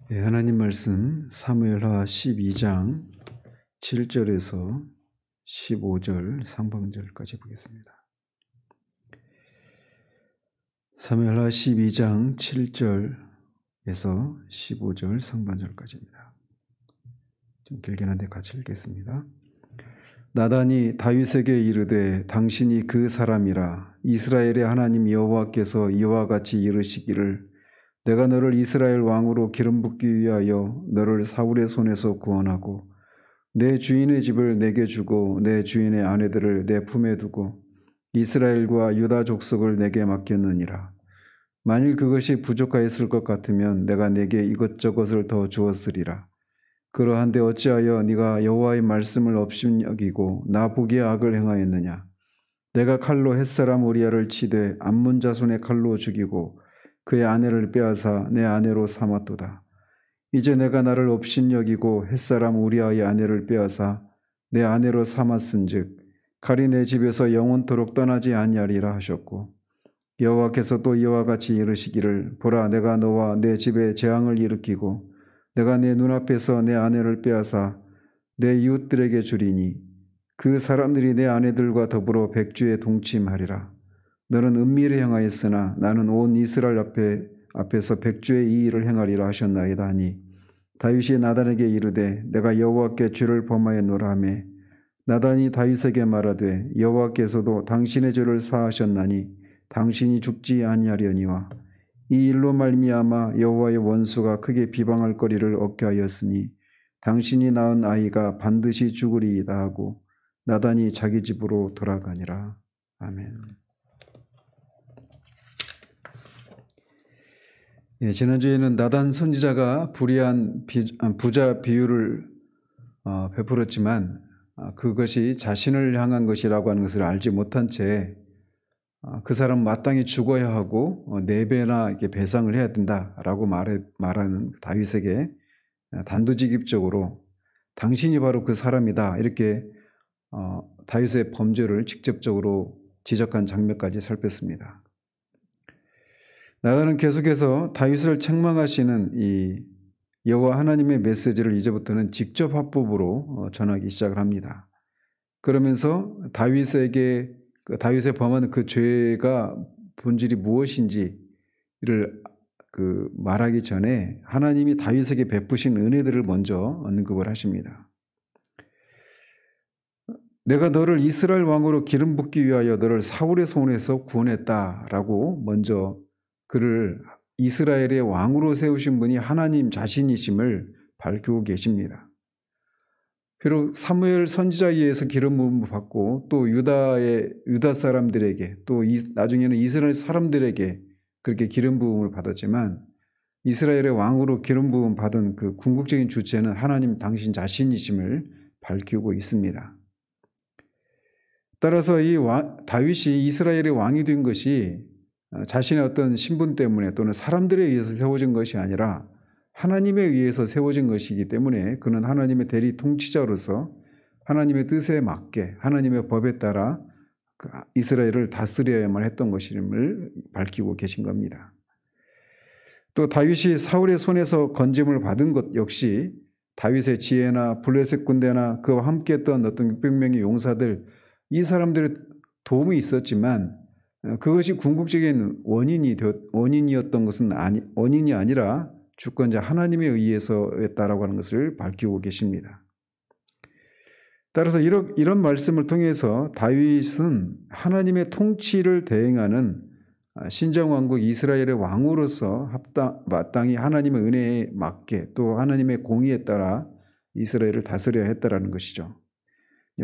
하나님 말씀 사무엘하 12장 7절에서 15절 상반절까지 보겠습니다. 사무엘하 12장 7절에서 15절 상반절까지입니다. 좀 길긴 한데 같이 읽겠습니다. 나단이 다윗에게 이르되 당신이 그 사람이라. 이스라엘의 하나님 여호와께서 이와 같이 이르시기를 내가 너를 이스라엘 왕으로 기름 붓기 위하여 너를 사울의 손에서 구원하고 내 주인의 집을 내게 주고 내 주인의 아내들을 내 품에 두고 이스라엘과 유다 족속을 내게 맡겼느니라. 만일 그것이 부족하였을 것 같으면 내가 내게 이것저것을 더 주었으리라. 그러한데 어찌하여 네가 여호와의 말씀을 업신여기고 나 보기에 악을 행하였느냐. 내가 칼로 햇사람 우리아를 치되 암몬 자손의 칼로 죽이고 그의 아내를 빼앗아 내 아내로 삼았도다. 이제 내가 나를 업신여기고 햇사람 우리아의 아내를 빼앗아 내 아내로 삼았은즉 칼이 내 집에서 영원토록 떠나지 아니하리라 하셨고 여호와께서 또 이와 같이 이르시기를 보라 내가 너와 내 집에 재앙을 일으키고 내가 내 눈앞에서 내 아내를 빼앗아 내 이웃들에게 주리니 그 사람들이 내 아내들과 더불어 백주에 동침하리라. 너는 은밀히 행하였으나 나는 온 이스라엘 앞에서 백주의 이 일을 행하리라 하셨나이다 하니 다윗이 나단에게 이르되 내가 여호와께 죄를 범하였노라 하매 나단이 다윗에게 말하되 여호와께서도 당신의 죄를 사하셨나니 당신이 죽지 아니하려니와 이 일로 말미암아 여호와의 원수가 크게 비방할 거리를 얻게 하였으니 당신이 낳은 아이가 반드시 죽으리이다 하고 나단이 자기 집으로 돌아가니라. 아멘. 지난주에는 나단 선지자가 불의한 부자 비유를 베풀었지만 그것이 자신을 향한 것이라고 하는 것을 알지 못한 채 그 사람 마땅히 죽어야 하고 4배나 이렇게 배상을 해야 된다라고 말하는 다윗에게 단도직입적으로 당신이 바로 그 사람이다 이렇게 다윗의 범죄를 직접적으로 지적한 장면까지 살폈습니다. 나단은 계속해서 다윗을 책망하시는 이 여호와 하나님의 메시지를 이제부터는 직접 화법으로 전하기 시작을 합니다. 그러면서 다윗의 범하는 그 죄가 본질이 무엇인지를 말하기 전에 하나님이 다윗에게 베푸신 은혜들을 먼저 언급을 하십니다. 내가 너를 이스라엘 왕으로 기름 붓기 위하여 너를 사울의 손에서 구원했다라고 먼저 그를 이스라엘의 왕으로 세우신 분이 하나님 자신이심을 밝히고 계십니다. 비록 사무엘 선지자에 의해서 기름 부음을 받고 또 유다 사람들에게 또 나중에는 이스라엘 사람들에게 그렇게 기름 부음을 받았지만 이스라엘의 왕으로 기름 부음 받은 그 궁극적인 주체는 하나님 당신 자신이심을 밝히고 있습니다. 따라서 다윗이 이스라엘의 왕이 된 것이 자신의 어떤 신분 때문에 또는 사람들에 의해서 세워진 것이 아니라 하나님에 의해서 세워진 것이기 때문에 그는 하나님의 대리 통치자로서 하나님의 뜻에 맞게 하나님의 법에 따라 이스라엘을 다스려야만 했던 것임을 밝히고 계신 겁니다. 또 다윗이 사울의 손에서 건짐을 받은 것 역시 다윗의 지혜나 블레셋 군대나 그와 함께했던 어떤 600명의 용사들 이 사람들의 도움이 있었지만 그것이 궁극적인 원인이었던 것은 원인이 아니라 주권자 하나님에 의해서였다라고 하는 것을 밝히고 계십니다. 따라서 이런 말씀을 통해서 다윗은 하나님의 통치를 대행하는 신정왕국 이스라엘의 왕으로서 마땅히 하나님의 은혜에 맞게 또 하나님의 공의에 따라 이스라엘을 다스려야 했다라는 것이죠.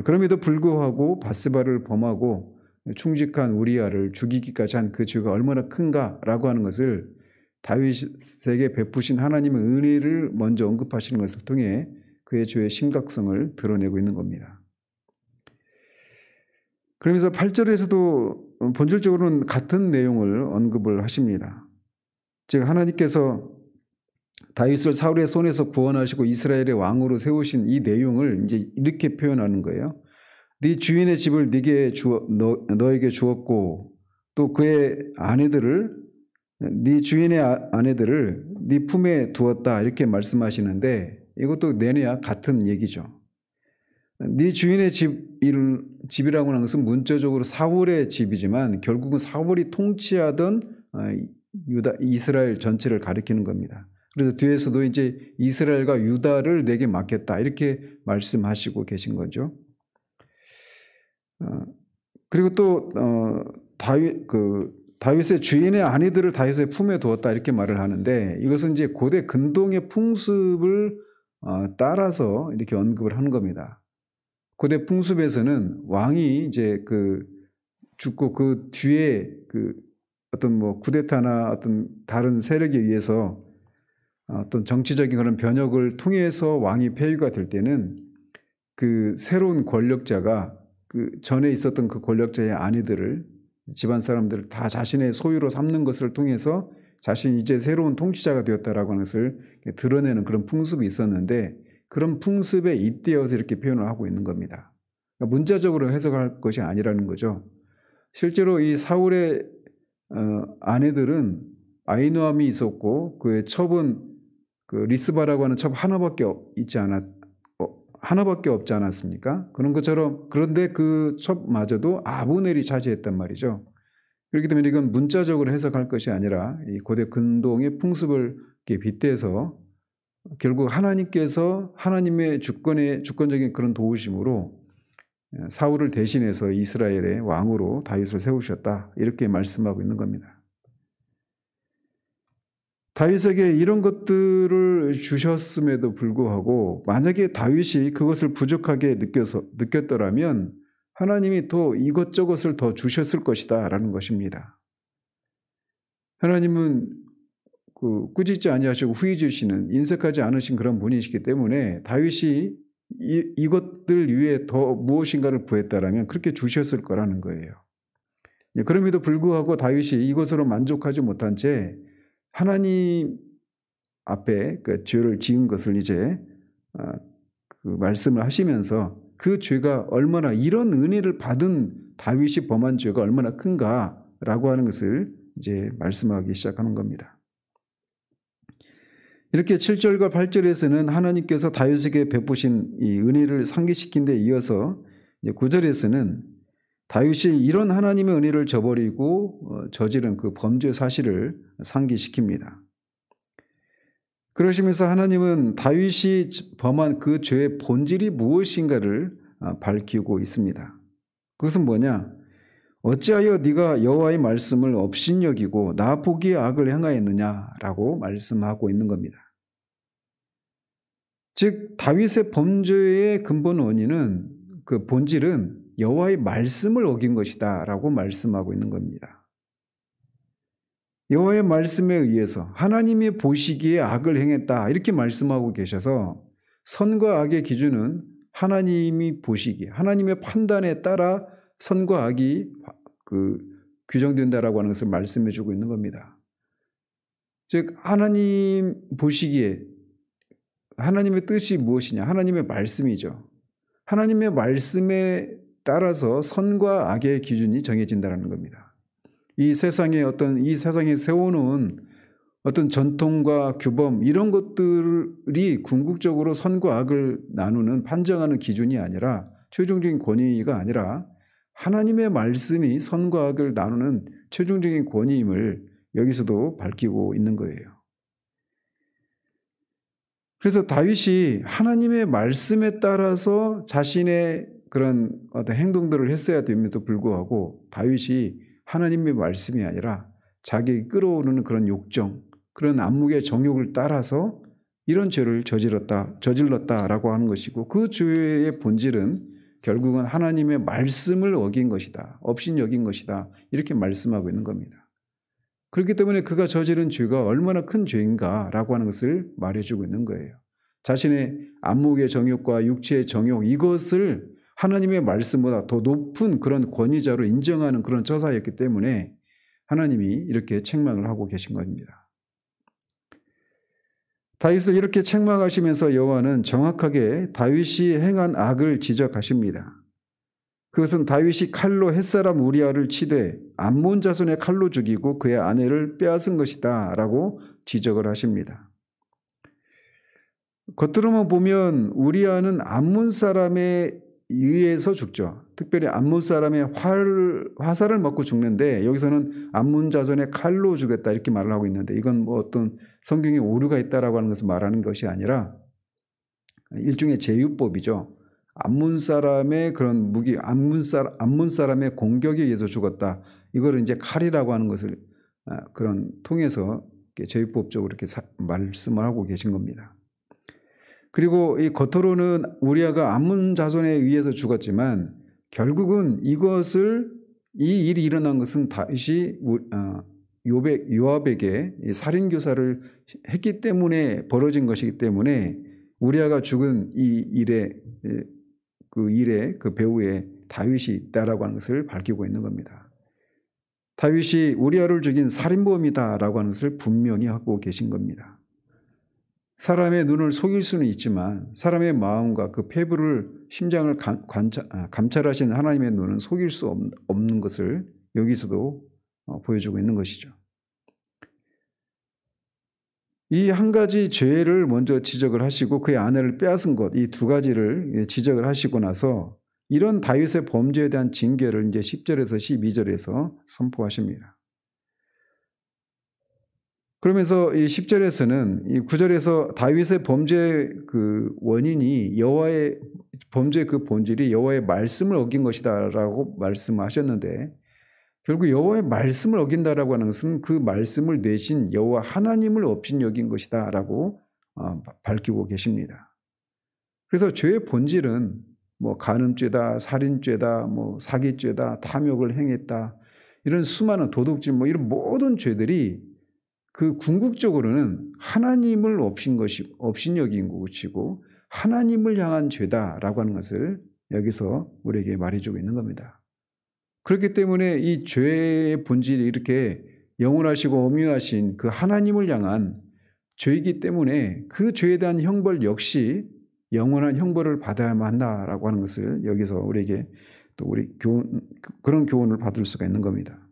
그럼에도 불구하고 바스바를 범하고 충직한 우리아를 죽이기까지 한 그 죄가 얼마나 큰가라고 하는 것을 다윗에게 베푸신 하나님의 은혜를 먼저 언급하시는 것을 통해 그의 죄의 심각성을 드러내고 있는 겁니다. 그러면서 8절에서도 본질적으로는 같은 내용을 언급을 하십니다. 즉 하나님께서 다윗을 사울의 손에서 구원하시고 이스라엘의 왕으로 세우신 이 내용을 이제 이렇게 표현하는 거예요. 네 주인의 집을 너에게 주었고 또 그의 아내들을 네 주인의 아내들을 네 품에 두었다 이렇게 말씀하시는데 이것도 내내야 같은 얘기죠. 네 주인의 집이라고 하는 것은 문자적으로 사울의 집이지만 결국은 사울이 통치하던 이스라엘 전체를 가리키는 겁니다. 그래서 뒤에서도 이제 이스라엘과 유다를 내게 맡겼다 이렇게 말씀하시고 계신 거죠. 그리고 또 다윗의 주인의 아내들을 다윗의 품에 두었다 이렇게 말을 하는데 이것은 이제 고대 근동의 풍습을 따라서 이렇게 언급을 하는 겁니다. 고대 풍습에서는 왕이 이제 죽고 그 뒤에 어떤 뭐 쿠데타나 어떤 다른 세력에 의해서 어떤 정치적인 그런 변혁을 통해서 왕이 폐위가 될 때는 그 새로운 권력자가 그 전에 있었던 그 권력자의 아내들을 집안 사람들을 다 자신의 소유로 삼는 것을 통해서 자신이 이제 새로운 통치자가 되었다라고 하는 것을 드러내는 그런 풍습이 있었는데 그런 풍습에 잇대어서 이렇게 표현을 하고 있는 겁니다. 그러니까 문자적으로 해석할 것이 아니라는 거죠. 실제로 이 사울의 아내들은 아히노암이 있었고 그의 첩은 그 리스바라고 하는 첩 하나밖에 없지 않았습니까? 그런 것처럼 그런데 그 첩마저도 아브넬이 차지했단 말이죠. 그렇기 때문에 이건 문자적으로 해석할 것이 아니라 이 고대 근동의 풍습을 이렇게 빗대서 결국 하나님께서 하나님의 주권적인 그런 도우심으로 사울을 대신해서 이스라엘의 왕으로 다윗을 세우셨다 이렇게 말씀하고 있는 겁니다. 다윗에게 이런 것들을 주셨음에도 불구하고 만약에 다윗이 그것을 부족하게 느꼈더라면 하나님이 또 이것저것을 더 주셨을 것이다 라는 것입니다. 하나님은 꾸짖지 아니하시고 후회주시는 인색하지 않으신 그런 분이시기 때문에 다윗이 이것들 위에 더 무엇인가를 구했다라면 그렇게 주셨을 거라는 거예요. 그럼에도 불구하고 다윗이 이것으로 만족하지 못한 채 하나님 앞에 그 죄를 지은 것을 이제 말씀을 하시면서 그 죄가 얼마나 이런 은혜를 받은 다윗이 범한 죄가 얼마나 큰가라고 하는 것을 이제 말씀하기 시작하는 겁니다. 이렇게 7절과 8절에서는 하나님께서 다윗에게 베푸신 이 은혜를 상기시킨 데 이어서 9절에서는 다윗이 이런 하나님의 은혜를 저버리고 저지른 그 범죄 사실을 상기시킵니다. 그러시면서 하나님은 다윗이 범한 그 죄의 본질이 무엇인가를 밝히고 있습니다. 그것은 뭐냐? 어찌하여 네가 여호와의 말씀을 업신여기고 나 보기에 악을 행하였느냐라고 말씀하고 있는 겁니다. 즉 다윗의 범죄의 근본 원인은 그 본질은 여호와의 말씀을 어긴 것이다 라고 말씀하고 있는 겁니다. 여호와의 말씀에 의해서 하나님이 보시기에 악을 행했다 이렇게 말씀하고 계셔서 선과 악의 기준은 하나님이 보시기에 하나님의 판단에 따라 선과 악이 규정된다라고 하는 것을 말씀해 주고 있는 겁니다. 즉 하나님 보시기에 하나님의 뜻이 무엇이냐? 하나님의 말씀이죠. 하나님의 말씀에 따라서 선과 악의 기준이 정해진다는 겁니다. 이 세상에 세워놓은 어떤 전통과 규범 이런 것들이 궁극적으로 선과 악을 나누는 판정하는 기준이 아니라 최종적인 권위가 아니라 하나님의 말씀이 선과 악을 나누는 최종적인 권위임을 여기서도 밝히고 있는 거예요. 그래서 다윗이 하나님의 말씀에 따라서 자신의 그런 어떤 행동들을 했어야 됨에도 불구하고 다윗이 하나님의 말씀이 아니라 자기 끌어오르는 그런 욕정, 그런 안목의 정욕을 따라서 이런 죄를 저질렀다라고 하는 것이고 그 죄의 본질은 결국은 하나님의 말씀을 어긴 것이다. 업신여긴 것이다. 이렇게 말씀하고 있는 겁니다. 그렇기 때문에 그가 저지른 죄가 얼마나 큰 죄인가라고 하는 것을 말해주고 있는 거예요. 자신의 안목의 정욕과 육체의 정욕 이것을 하나님의 말씀보다 더 높은 그런 권위자로 인정하는 그런 처사였기 때문에 하나님이 이렇게 책망을 하고 계신 겁니다. 다윗을 이렇게 책망하시면서 여호와는 정확하게 다윗이 행한 악을 지적하십니다. 그것은 다윗이 칼로 햇사람 우리아를 치되 암몬 자손의 칼로 죽이고 그의 아내를 빼앗은 것이다 라고 지적을 하십니다. 겉으로만 보면 우리아는 암몬 사람에 의해서 죽죠. 특별히 암몬 사람의 화살을 먹고 죽는데 여기서는 암몬 자손의 칼로 죽였다 이렇게 말을 하고 있는데 이건 뭐 어떤 성경에 오류가 있다라고 하는 것을 말하는 것이 아니라 일종의 제유법이죠. 암몬 사람의 그런 무기, 암몬 사람의 공격에 의해서 죽었다. 이거를 이제 칼이라고 하는 것을 그런 통해서 제유법적으로 이렇게 말씀을 하고 계신 겁니다. 그리고 이 겉으로는 우리아가 암몬 자손에 의해서 죽었지만 결국은 이 일이 일어난 것은 다윗이 요압에게 살인 교사를 했기 때문에 벌어진 것이기 때문에 우리아가 죽은 이 일에 그 배후에 다윗이 있다라고 하는 것을 밝히고 있는 겁니다. 다윗이 우리아를 죽인 살인범이다라고 하는 것을 분명히 하고 계신 겁니다. 사람의 눈을 속일 수는 있지만 사람의 마음과 그 폐부를 심장을 감찰하시는 하나님의 눈은 속일 수 없는 것을 여기서도 보여주고 있는 것이죠. 이 한 가지 죄를 먼저 지적을 하시고 그의 아내를 빼앗은 것, 이 두 가지를 지적을 하시고 나서 이런 다윗의 범죄에 대한 징계를 이제 10절에서 12절에서 선포하십니다. 그러면서 이 10절에서는 이 9절에서 다윗의 범죄의 그 원인이 여호와의 범죄의 그 본질이 여호와의 말씀을 어긴 것이다라고 말씀하셨는데 결국 여호와의 말씀을 어긴다라고 하는 것은 그 말씀을 내신 여호와 하나님을 업신여긴 것이다라고 밝히고 계십니다. 그래서 죄의 본질은 뭐 간음죄다, 살인죄다, 뭐 사기죄다, 탐욕을 행했다 이런 수많은 도둑질 뭐 이런 모든 죄들이 그 궁극적으로는 하나님을 업신여긴 것이고 하나님을 향한 죄다라고 하는 것을 여기서 우리에게 말해주고 있는 겁니다. 그렇기 때문에 이 죄의 본질이 이렇게 영원하시고 엄연하신 그 하나님을 향한 죄이기 때문에 그 죄에 대한 형벌 역시 영원한 형벌을 받아야만 한다라고 하는 것을 여기서 우리에게 또 그런 교훈을 받을 수가 있는 겁니다.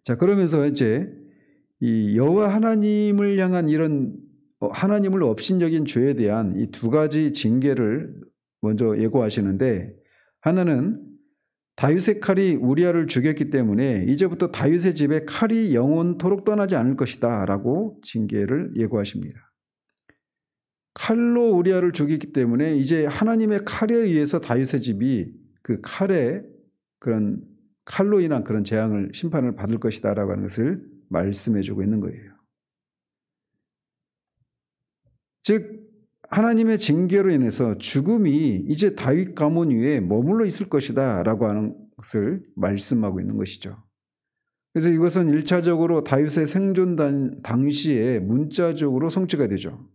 자, 그러면서 이제 이 여호와 하나님을 향한 이런 하나님을 업신여긴 죄에 대한 이 두 가지 징계를 먼저 예고하시는데 하나는 다윗의 칼이 우리아를 죽였기 때문에 이제부터 다윗의 집에 칼이 영원토록 떠나지 않을 것이다 라고 징계를 예고하십니다. 칼로 우리아를 죽였기 때문에 이제 하나님의 칼에 의해서 다윗의 집이 그 그런 칼로 인한 그런 재앙을 심판을 받을 것이다 라고 하는 것을 말씀해주고 있는 거예요. 즉 하나님의 징계로 인해서 죽음이 이제 다윗 가문 위에 머물러 있을 것이다 라고 하는 것을 말씀하고 있는 것이죠. 그래서 이것은 1차적으로 다윗의 생존 당시에 문자적으로 성취가 되죠.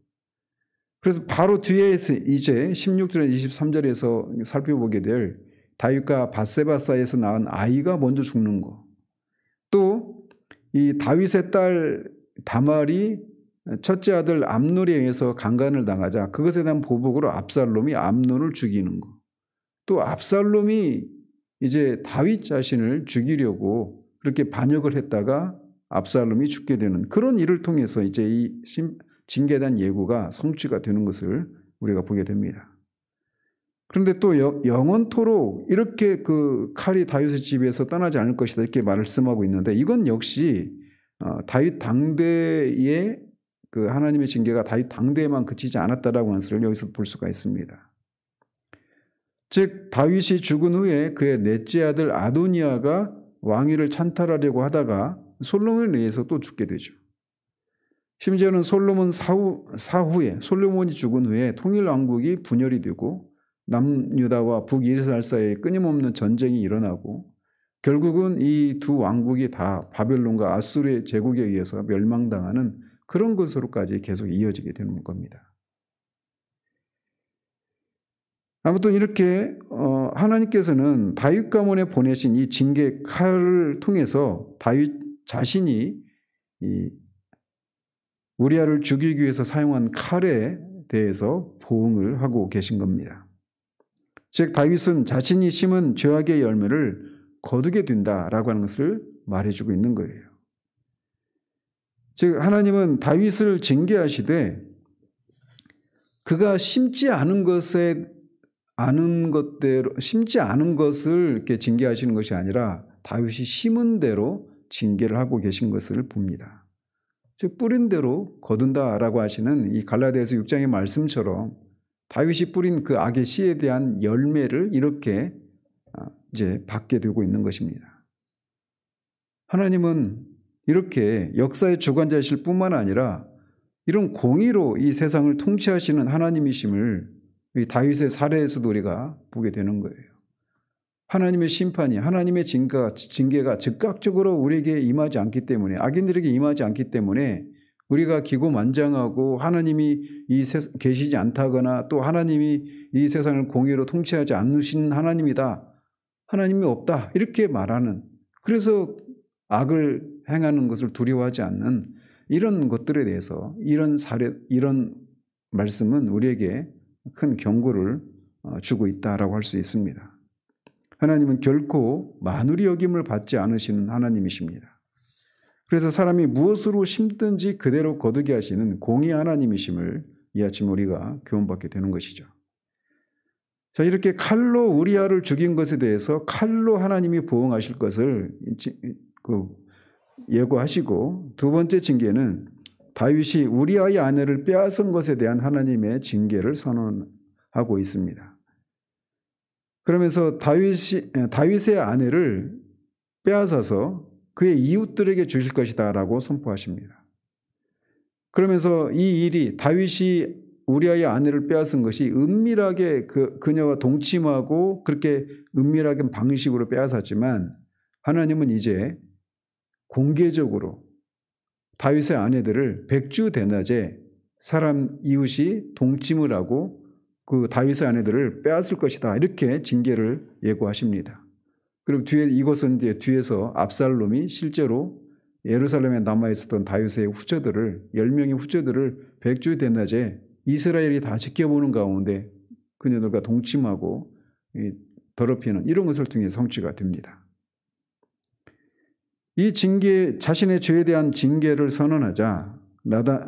그래서 바로 뒤에 이제 16절 23절에서 살펴보게 될 다윗과 밧세바 사이에서 낳은 아이가 먼저 죽는 거, 또 이 다윗의 딸 다말이 첫째 아들 암논에 의해서 강간을 당하자 그것에 대한 보복으로 압살롬이 암논을 죽이는 거, 또 압살롬이 이제 다윗 자신을 죽이려고 그렇게 반역을 했다가 압살롬이 죽게 되는 그런 일을 통해서 이제 이 징계에 대한 예고가 성취가 되는 것을 우리가 보게 됩니다. 그런데 또 영원토록 이렇게 그 칼이 다윗의 집에서 떠나지 않을 것이다 이렇게 말씀하고 있는데 이건 역시 다윗 당대의 그 하나님의 징계가 다윗 당대에만 그치지 않았다라고 하는 것을 여기서 볼 수가 있습니다. 즉 다윗이 죽은 후에 그의 넷째 아들 아도니아가 왕위를 찬탈하려고 하다가 솔로몬에 의해서 또 죽게 되죠. 심지어는 솔로몬 사후에 솔로몬이 죽은 후에 통일 왕국이 분열이 되고 남유다와 북이스라엘 사이에 끊임없는 전쟁이 일어나고 결국은 이 두 왕국이 다 바벨론과 아수르의 제국에 의해서 멸망당하는 그런 것으로까지 계속 이어지게 되는 겁니다. 아무튼 이렇게 하나님께서는 다윗 가문에 보내신 이 징계 칼을 통해서 다윗 자신이 이 우리아를 죽이기 위해서 사용한 칼에 대해서 보응을 하고 계신 겁니다. 즉 다윗은 자신이 심은 죄악의 열매를 거두게 된다라고 하는 것을 말해주고 있는 거예요. 즉 하나님은 다윗을 징계하시되 그가 심지 않은 것에 아는 것대로 심지 않은 것을 이렇게 징계하시는 것이 아니라 다윗이 심은 대로 징계를 하고 계신 것을 봅니다. 즉 뿌린 대로 거둔다라고 하시는 이 갈라디아서 6장의 말씀처럼 다윗이 뿌린 그 악의 씨에 대한 열매를 이렇게 이제 받게 되고 있는 것입니다. 하나님은 이렇게 역사의 주관자이실 뿐만 아니라 이런 공의로 이 세상을 통치하시는 하나님이심을 이 다윗의 사례에서도 우리가 보게 되는 거예요. 하나님의 심판이 하나님의 징계가 즉각적으로 우리에게 임하지 않기 때문에 악인들에게 임하지 않기 때문에 우리가 기고만장하고 하나님이 계시지 않다거나 또 하나님이 이 세상을 공의로 통치하지 않으신 하나님이다. 하나님이 없다. 이렇게 말하는 그래서 악을 행하는 것을 두려워하지 않는 이런 것들에 대해서 이런 말씀은 우리에게 큰 경고를 주고 있다라고 할 수 있습니다. 하나님은 결코 만우리 여김을 받지 않으시는 하나님이십니다. 그래서 사람이 무엇으로 심든지 그대로 거두게 하시는 공의 하나님이심을 이 아침 우리가 교훈받게 되는 것이죠. 자, 이렇게 칼로 우리아를 죽인 것에 대해서 칼로 하나님이 보응하실 것을 예고하시고 두 번째 징계는 다윗이 우리아의 아내를 빼앗은 것에 대한 하나님의 징계를 선언하고 있습니다. 그러면서 다윗의 아내를 빼앗아서 그의 이웃들에게 주실 것이다 라고 선포하십니다. 그러면서 이 일이 다윗이 우리아의 아내를 빼앗은 것이 은밀하게 그녀와 동침하고 그렇게 은밀하게 방식으로 빼앗았지만 하나님은 이제 공개적으로 다윗의 아내들을 백주대낮에 사람 이웃이 동침을 하고 그 다윗의 아내들을 빼앗을 것이다. 이렇게 징계를 예고하십니다. 그리고 이것은 이제 뒤에서 압살롬이 실제로 예루살렘에 남아있었던 다윗의 후처들을 10명의 후처들을 백주대낮에 이스라엘이 다 지켜보는 가운데 그녀들과 동침하고 더럽히는 이런 것을 통해 성취가 됩니다. 이 자신의 죄에 대한 징계를 선언하자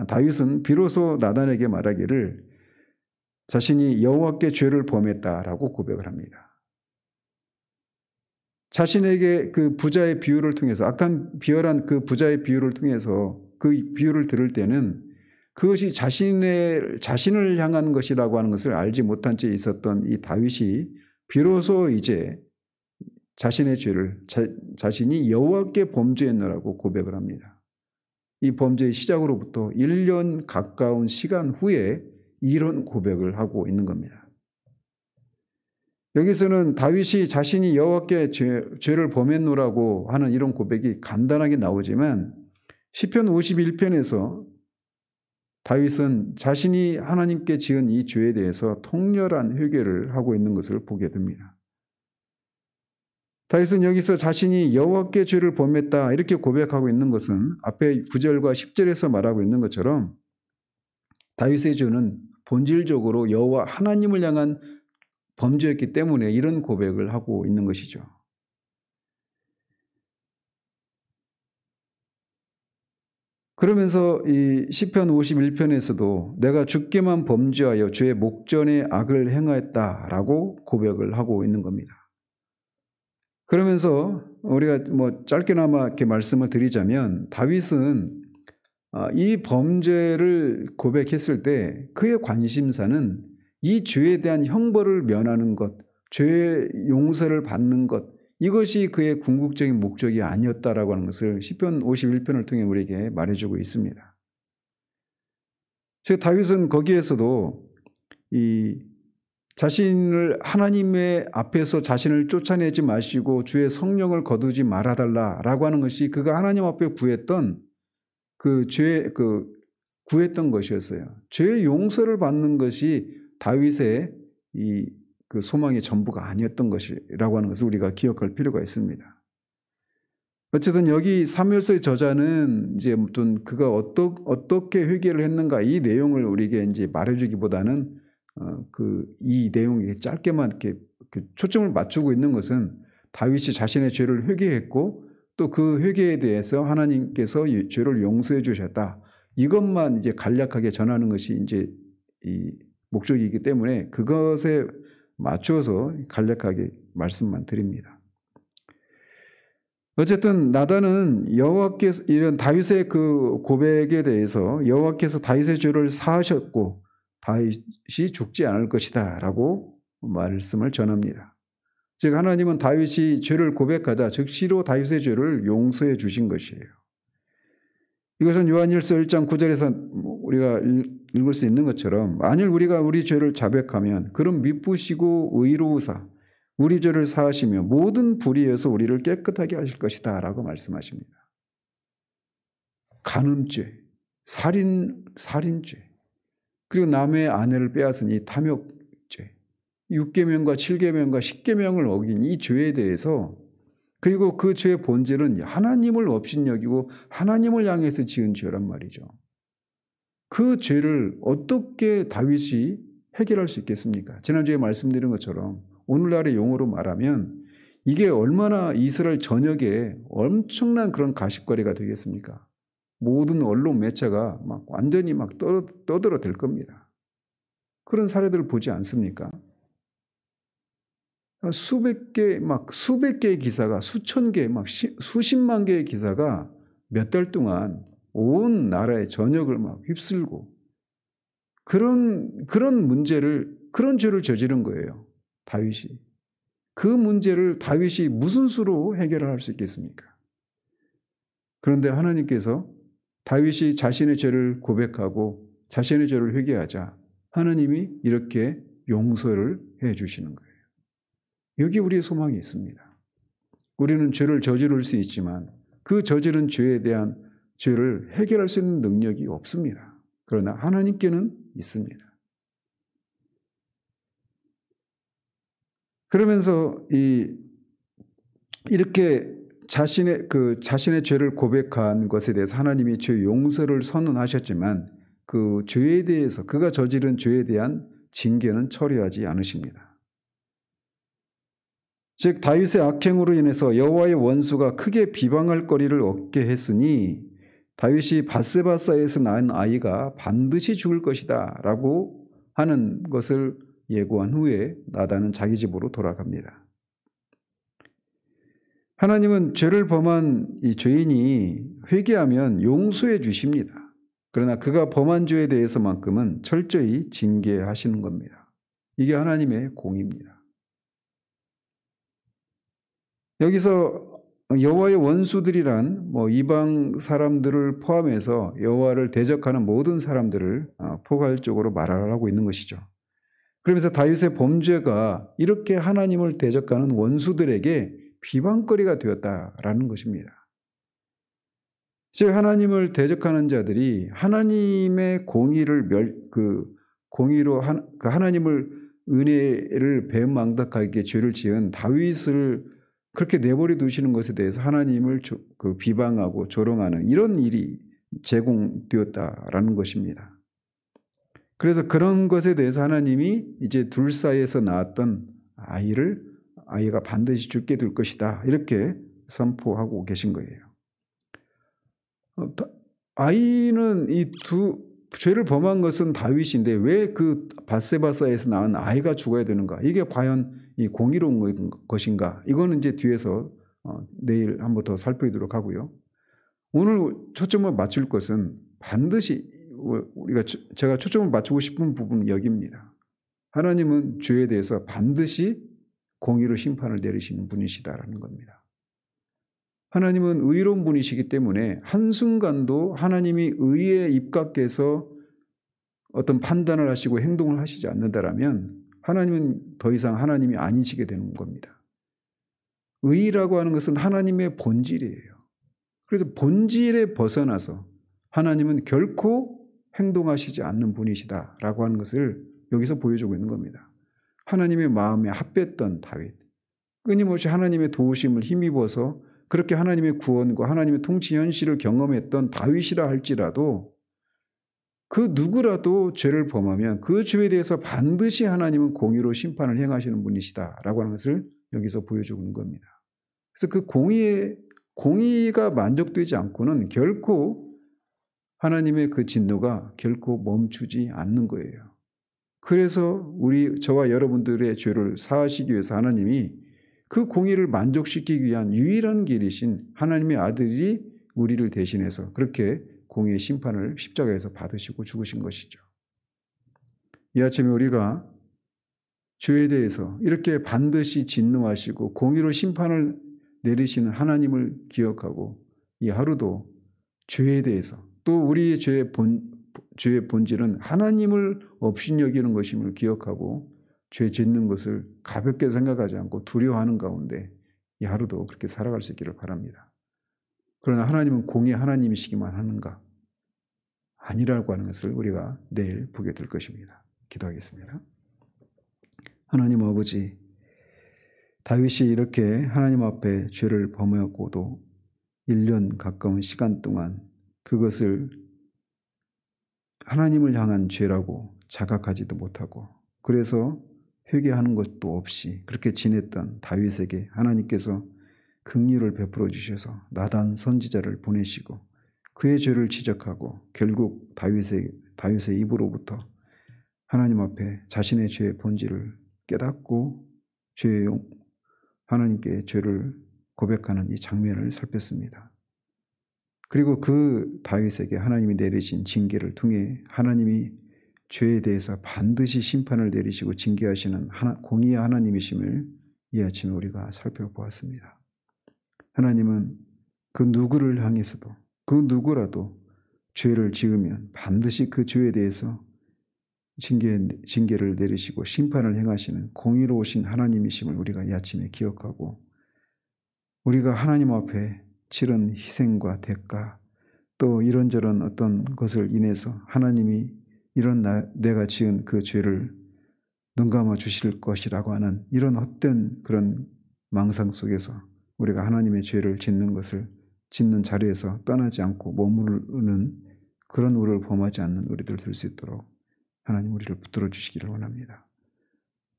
다윗은 비로소 나단에게 말하기를 자신이 여호와께 죄를 범했다라고 고백을 합니다. 자신에게 그 부자의 비유를 통해서 악한 비열한 그 부자의 비유를 통해서 그 비유를 들을 때는 그것이 자신을 향한 것이라고 하는 것을 알지 못한 채 있었던 이 다윗이 비로소 이제 자신의 죄를 자신이 여호와께 범죄했노라고 고백을 합니다. 이 범죄의 시작으로부터 1년 가까운 시간 후에 이런 고백을 하고 있는 겁니다. 여기서는 다윗이 자신이 여호와께 죄를 범했노라고 하는 이런 고백이 간단하게 나오지만 시편 51편에서 다윗은 자신이 하나님께 지은 이 죄에 대해서 통렬한 회개를 하고 있는 것을 보게 됩니다. 다윗은 여기서 자신이 여호와께 죄를 범했다 이렇게 고백하고 있는 것은 앞에 9절과 10절에서 말하고 있는 것처럼 다윗의 죄는 본질적으로 여호와 하나님을 향한 범죄였기 때문에 이런 고백을 하고 있는 것이죠. 그러면서 이 시편 51편에서도 내가 주께만 범죄하여 주의 목전에 악을 행하였다라고 고백을 하고 있는 겁니다. 그러면서 우리가 짧게나마 이렇게 말씀을 드리자면 다윗은 이 범죄를 고백했을 때 그의 관심사는 이 죄에 대한 형벌을 면하는 것, 죄의 용서를 받는 것, 이것이 그의 궁극적인 목적이 아니었다라고 하는 것을 시편 51편을 통해 우리에게 말해주고 있습니다. 즉 다윗은 거기에서도 이 자신을 하나님의 앞에서 자신을 쫓아내지 마시고 주의 성령을 거두지 말아달라라고 하는 것이 그가 하나님 앞에 구했던 구했던 것이었어요. 죄의 용서를 받는 것이 다윗의 그 소망의 전부가 아니었던 것이라고 하는 것을 우리가 기억할 필요가 있습니다. 어쨌든 여기 사무엘서의 저자는 이제 그가 어떻게 회개를 했는가 이 내용을 우리에게 이제 말해주기보다는 이 내용이 짧게만 이렇게 초점을 맞추고 있는 것은 다윗이 자신의 죄를 회개했고 또 그 회개에 대해서 하나님께서 죄를 용서해 주셨다. 이것만 이제 간략하게 전하는 것이 이제 이 목적이기 때문에 그것에 맞춰서 간략하게 말씀만 드립니다. 어쨌든 나단은 여호와께서 이런 다윗의 그 고백에 대해서 여호와께서 다윗의 죄를 사하셨고 다윗이 죽지 않을 것이다라고 말씀을 전합니다. 즉 하나님은 다윗이 죄를 고백하자 즉시로 다윗의 죄를 용서해 주신 것이에요. 이것은 요한일서 1장 9절에서 우리가 읽을 수 있는 것처럼 만일 우리가 우리 죄를 자백하면 그럼 미쁘시고 의로우사 우리 죄를 사하시며 모든 불의에서 우리를 깨끗하게 하실 것이다 라고 말씀하십니다. 간음죄, 살인죄, 그리고 남의 아내를 빼앗으니 탐욕죄, 6계명과 7계명과 10계명을 어긴 이 죄에 대해서 그리고 그 죄의 본질은 하나님을 업신여기고 하나님을 향해서 지은 죄란 말이죠. 그 죄를 어떻게 다윗이 해결할 수 있겠습니까? 지난주에 말씀드린 것처럼 오늘날의 용어로 말하면 이게 얼마나 이스라엘 전역에 엄청난 그런 가십거리가 되겠습니까? 모든 언론 매체가 막 완전히 막 떠들어댈 겁니다. 그런 사례들을 보지 않습니까? 수백 개의 기사가 수천 개, 막 수십만 개의 기사가 몇 달 동안 온 나라의 전역을 막 휩쓸고 그런 죄를 저지른 거예요. 다윗이. 그 문제를 다윗이 무슨 수로 해결할 수 있겠습니까? 그런데 하나님께서 다윗이 자신의 죄를 고백하고 자신의 죄를 회개하자 하나님이 이렇게 용서를 해 주시는 거예요. 여기 우리의 소망이 있습니다. 우리는 죄를 저지를 수 있지만 그 저지른 죄에 대한 죄를 해결할 수 있는 능력이 없습니다. 그러나 하나님께는 있습니다. 그러면서 이렇게 자신의 죄를 고백한 것에 대해서 하나님이 죄 용서를 선언하셨지만 그 죄에 대해서 그가 저지른 죄에 대한 징계는 처리하지 않으십니다. 즉 다윗의 악행으로 인해서 여호와의 원수가 크게 비방할 거리를 얻게 했으니 다윗이 밧세바사에서 낳은 아이가 반드시 죽을 것이다 라고 하는 것을 예고한 후에 나단은 자기 집으로 돌아갑니다. 하나님은 죄를 범한 이 죄인이 회개하면 용서해 주십니다. 그러나 그가 범한 죄에 대해서만큼은 철저히 징계하시는 겁니다. 이게 하나님의 공의입니다. 여기서 여호와의 원수들이란 이방 사람들을 포함해서 여호와를 대적하는 모든 사람들을 포괄적으로 말하고 있는 것이죠. 그러면서 다윗의 범죄가 이렇게 하나님을 대적하는 원수들에게 비방거리가 되었다라는 것입니다. 즉 하나님을 대적하는 자들이 하나님의 하나님을 은혜를 배은망덕하게 죄를 지은 다윗을 그렇게 내버려 두시는 것에 대해서 하나님을 비방하고 조롱하는 이런 일이 제공되었다라는 것입니다. 그래서 그런 것에 대해서 하나님이 이제 둘 사이에서 낳았던 아이가 반드시 죽게 될 것이다 이렇게 선포하고 계신 거예요. 아이는 죄를 범한 것은 다윗인데 왜 그 밧세바사에서 낳은 아이가 죽어야 되는가? 이게 과연 이 공의로운 것인가? 이거는 이제 뒤에서 내일 한번 더 살펴보도록 하고요. 오늘 초점을 맞출 것은 반드시 제가 초점을 맞추고 싶은 부분은 여기입니다. 하나님은 죄에 대해서 반드시 공의로 심판을 내리시는 분이시다라는 겁니다. 하나님은 의로운 분이시기 때문에 한순간도 하나님이 의에 입각해서 어떤 판단을 하시고 행동을 하시지 않는다라면 하나님은 더 이상 하나님이 아니시게 되는 겁니다. 의라고 하는 것은 하나님의 본질이에요. 그래서 본질에 벗어나서 하나님은 결코 행동하시지 않는 분이시다라고 하는 것을 여기서 보여주고 있는 겁니다. 하나님의 마음에 합했던 다윗, 끊임없이 하나님의 도우심을 힘입어서 그렇게 하나님의 구원과 하나님의 통치 현실을 경험했던 다윗이라 할지라도 그 누구라도 죄를 범하면 그 죄에 대해서 반드시 하나님은 공의로 심판을 행하시는 분이시다라고 하는 것을 여기서 보여주는 겁니다. 그래서 그 공의가 만족되지 않고는 결코 하나님의 그 진노가 결코 멈추지 않는 거예요. 그래서 저와 여러분들의 죄를 사하시기 위해서 하나님이 그 공의를 만족시키기 위한 유일한 길이신 하나님의 아들이 우리를 대신해서 그렇게 공의의 심판을 십자가에서 받으시고 죽으신 것이죠. 이 아침에 우리가 죄에 대해서 이렇게 반드시 진노하시고 공의로 심판을 내리시는 하나님을 기억하고 이 하루도 죄에 대해서 또 우리의 죄의 본질은 하나님을 업신여기는 것임을 기억하고 죄 짓는 것을 가볍게 생각하지 않고 두려워하는 가운데 이 하루도 그렇게 살아갈 수 있기를 바랍니다. 그러나 하나님은 공의 하나님이시기만 하는가? 아니라고 하는 것을 우리가 내일 보게 될 것입니다. 기도하겠습니다. 하나님 아버지, 다윗이 이렇게 하나님 앞에 죄를 범하고도 1년 가까운 시간 동안 그것을 하나님을 향한 죄라고 자각하지도 못하고 그래서 회개하는 것도 없이 그렇게 지냈던 다윗에게 하나님께서 긍휼을 베풀어 주셔서 나단 선지자를 보내시고 그의 죄를 지적하고 결국 다윗의 입으로부터 하나님 앞에 자신의 죄의 본질을 깨닫고 하나님께 죄를 고백하는 이 장면을 살폈습니다. 그리고 그 다윗에게 하나님이 내리신 징계를 통해 하나님이 죄에 대해서 반드시 심판을 내리시고 징계하시는 공의의 하나님이심을 이 아침에 우리가 살펴보았습니다. 하나님은 그 누구를 향해서도 그 누구라도 죄를 지으면 반드시 그 죄에 대해서 징계를 내리시고 심판을 행하시는 공의로우신 하나님이심을 우리가 이 아침에 기억하고 우리가 하나님 앞에 치른 희생과 대가 또 이런저런 어떤 것을 인해서 하나님이 이런 내가 지은 그 죄를 눈감아 주실 것이라고 하는 이런 헛된 그런 망상 속에서 우리가 하나님의 죄를 짓는 자리에서 떠나지 않고 머무르는 그런 우를 범하지 않는 우리들 될 수 있도록 하나님 우리를 붙들어 주시기를 원합니다.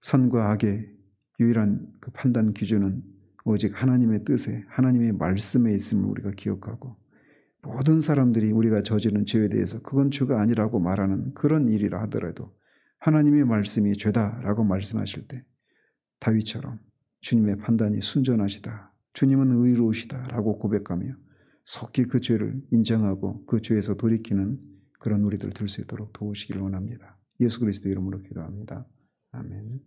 선과 악의 유일한 그 판단 기준은 오직 하나님의 뜻에 하나님의 말씀에 있음을 우리가 기억하고 모든 사람들이 우리가 저지른 죄에 대해서 그건 죄가 아니라고 말하는 그런 일이라 하더라도 하나님의 말씀이 죄다라고 말씀하실 때 다윗처럼 주님의 판단이 순전하시다. 주님은 의로우시다라고 고백하며 속히 그 죄를 인정하고 그 죄에서 돌이키는 그런 우리들 될 수 있도록 도우시기를 원합니다. 예수 그리스도 이름으로 기도합니다. 아멘.